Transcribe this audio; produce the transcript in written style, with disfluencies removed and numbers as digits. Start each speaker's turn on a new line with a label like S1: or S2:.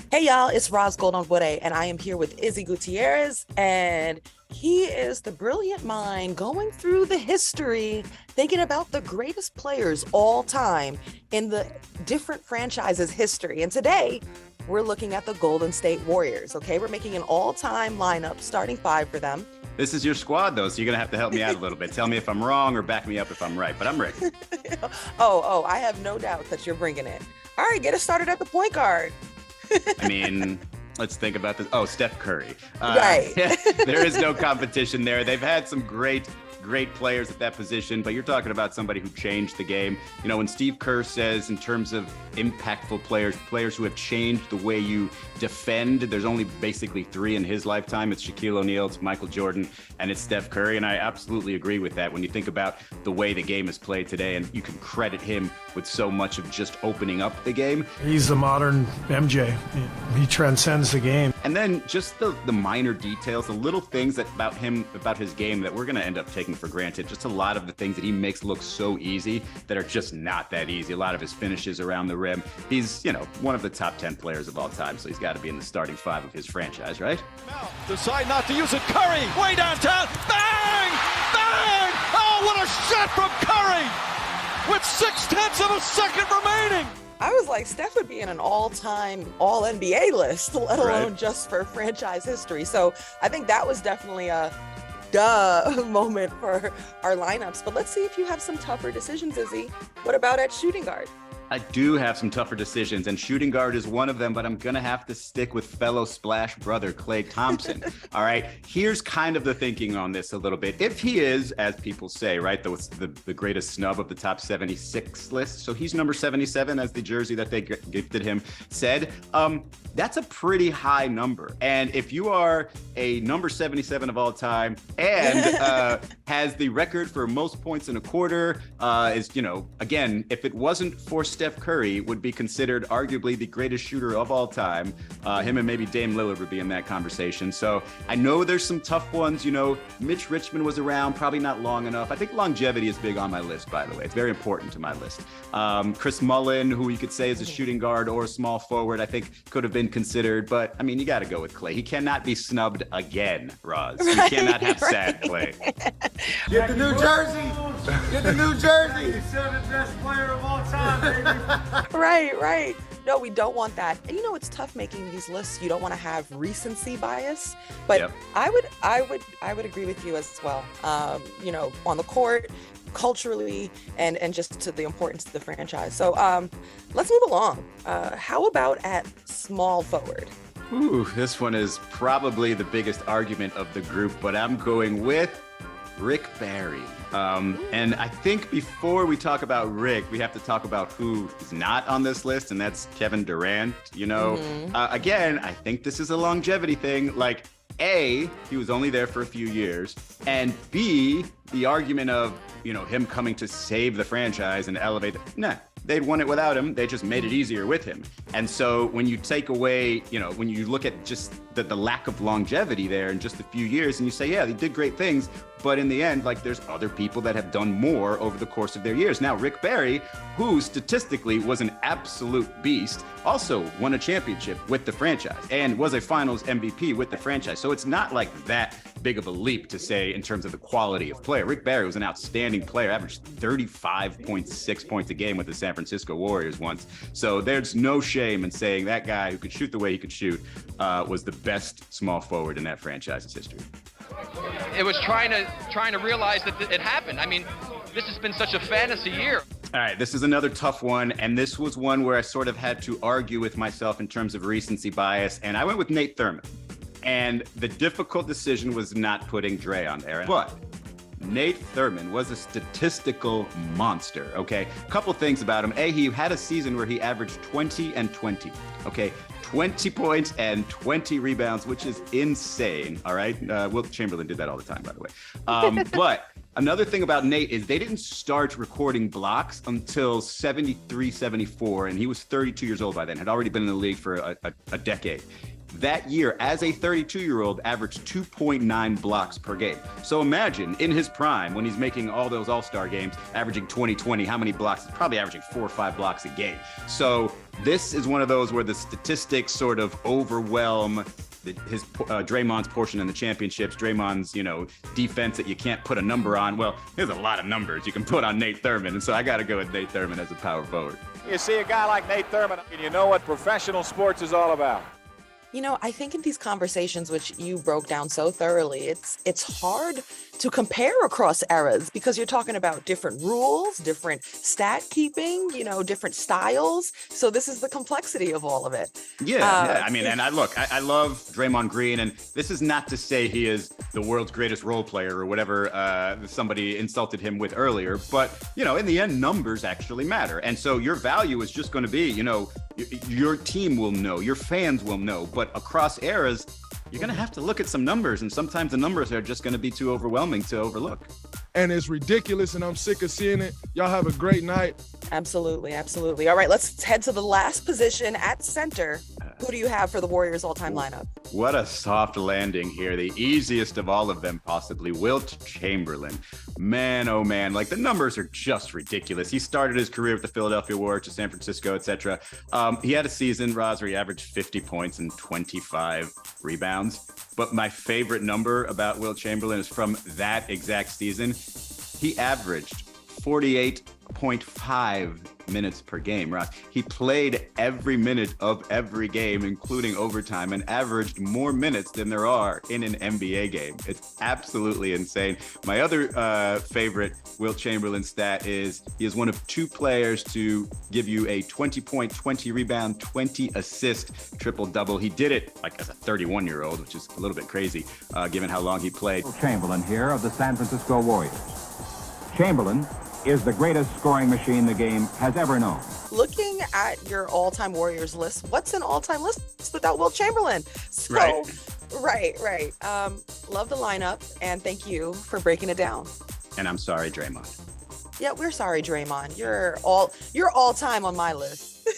S1: Hey y'all, it's Ros Gold-Onwude, and I am here with Izzy Gutierrez, and he is the brilliant mind going through the history, thinking about the greatest players all time in the different franchises' history. And today, we're looking at the Golden State Warriors, okay? We're making an all-time lineup, starting five for them.
S2: This is your squad, though, so you're going to have to help me out a little bit. Tell me if I'm wrong or back me up if I'm right, but I'm ready.
S1: I have no doubt that you're bringing it. All right, get us started at the point guard.
S2: I mean, let's think about this. Oh, Steph Curry.
S1: Right.
S2: There is no competition there. They've had some great players at that position, but you're talking about somebody who changed the game. You know, when Steve Kerr says in terms of impactful players who have changed the way you defend, there's only basically three in his lifetime. It's Shaquille O'Neal, it's Michael Jordan, and it's Steph Curry. And I absolutely agree with that when you think about the way the game is played today, and you can credit him with so much of just opening up the game.
S3: He's the modern MJ. He transcends the game.
S2: And then just the minor details, the little things about his game that we're going to end up taking for granted. Just a lot of the things that he makes look so easy that are just not that easy. A lot of his finishes around the rim. He's, one of the top 10 players of all time, so he's got to be in the starting five of his franchise, right?
S4: Now, decide not to use it. Curry, way downtown. Bang! Bang! Oh, what a shot from Curry! With 0.6 of a second remaining.
S1: I was like, Steph would be in an all-time all-NBA list, let alone just for franchise history. So I think that was definitely a duh moment for our lineups. But let's see if you have some tougher decisions, Izzy. What about at shooting guard?
S2: I do have some tougher decisions, and shooting guard is one of them, but I'm going to have to stick with fellow Splash brother Klay Thompson. All right, here's kind of the thinking on this a little bit. If he is, as people say, right, the greatest snub of the top 76 list, so he's number 77 as the jersey that they gifted him said, that's a pretty high number. And if you are a number 77 of all time and has the record for most points in a quarter, again, if it wasn't for Steph Curry, would be considered arguably the greatest shooter of all time. Him and maybe Dame Lillard would be in that conversation. So I know there's some tough ones. Mitch Richmond was around, probably not long enough. I think longevity is big on my list, by the way. It's very important to my list. Chris Mullin, who you could say is a shooting guard or a small forward, I think could have been considered. But, I mean, you got to go with Klay. He cannot be snubbed again, Roz. You cannot have sad Klay.
S5: Get the new jersey. Get the new jersey.
S6: He's the best player of all time, baby.
S1: Right. No, we don't want that. And it's tough making these lists. You don't want to have recency bias, but yep. I would agree with you as well. On the court, culturally, and just to the importance of the franchise. So let's move along. How about at small forward?
S2: Ooh, this one is probably the biggest argument of the group, but I'm going with Rick Barry. And I think before we talk about Rick, we have to talk about who is not on this list, and that's Kevin Durant. Again, I think this is a longevity thing. Like, A, he was only there for a few years, and B, the argument of, him coming to save the franchise and elevate they'd won it without him. They just made it easier with him. And so when you take away, when you look at just the lack of longevity there in just a few years, and you say, yeah, they did great things, but in the end, there's other people that have done more over the course of their years. Now, Rick Barry, who statistically was an absolute beast, also won a championship with the franchise and was a finals MVP with the franchise. So it's not like that big of a leap to say in terms of the quality of player. Rick Barry was an outstanding player, averaged 35.6 points a game with the San Francisco Warriors once. So there's no shame in saying that guy who could shoot the way he could shoot was the best small forward in that franchise's history.
S7: It was trying to realize that it happened. I mean, this has been such a fantasy year.
S2: All right, this is another tough one, and this was one where I sort of had to argue with myself in terms of recency bias, and I went with Nate Thurmond. And the difficult decision was not putting Dre on there, but Nate Thurmond was a statistical monster, okay? A couple things about him. A, he had a season where he averaged 20 and 20, okay? 20 points and 20 rebounds, which is insane, all right? Wilt Chamberlain did that all the time, by the way. But Another thing about Nate is they didn't start recording blocks until 73, 74, and he was 32 years old by then, had already been in the league for a decade. That year, as a 32-year-old, averaged 2.9 blocks per game. So imagine, in his prime, when he's making all those all-star games, averaging 20, how many blocks? He's probably averaging 4 or 5 blocks a game. So this is one of those where the statistics sort of overwhelm his Draymond's portion in the championships, Draymond's, defense that you can't put a number on. Well, there's a lot of numbers you can put on Nate Thurmond, and so I got to go with Nate Thurmond as a power forward.
S8: You see a guy like Nate Thurmond, and you know what professional sports is all about.
S1: I think in these conversations, which you broke down so thoroughly, it's hard to compare across eras because you're talking about different rules, different stat keeping, different styles. So this is the complexity of all of it.
S2: Yeah. I mean, and I love Draymond Green, and this is not to say he is the world's greatest role player or whatever somebody insulted him with earlier, but in the end, numbers actually matter. And so your value is just going to be, your team will know, your fans will know, but across eras, you're going to have to look at some numbers, and sometimes the numbers are just going to be too overwhelming to overlook.
S9: And it's ridiculous, and I'm sick of seeing it. Y'all have a great night.
S1: Absolutely. All right, let's head to the last position at center. Who do you have for the Warriors all-time lineup?
S2: What a soft landing here. The easiest of all of them, possibly. Wilt Chamberlain. Man, oh man. The numbers are just ridiculous. He started his career with the Philadelphia Warriors to San Francisco, etc. He had a season, Ros, where he averaged 50 points and 25 rebounds. But my favorite number about Wilt Chamberlain is from that exact season. He averaged 48.5 minutes per game, Ross. He played every minute of every game, including overtime, and averaged more minutes than there are in an NBA game. It's absolutely insane. My other favorite Wilt Chamberlain stat is he is one of 2 players to give you a 20-point, 20-rebound, 20-assist triple-double. He did it as a 31-year-old, which is a little bit crazy, given how long he played.
S10: Chamberlain here of the San Francisco Warriors. Chamberlain is the greatest scoring machine the game has ever known.
S1: Looking at your all-time Warriors list, what's an all-time list without Wilt Chamberlain? So, right. Love the lineup, and thank you for breaking it down.
S2: And I'm sorry, Draymond.
S1: Yeah, we're sorry, Draymond. You're all-time on my list.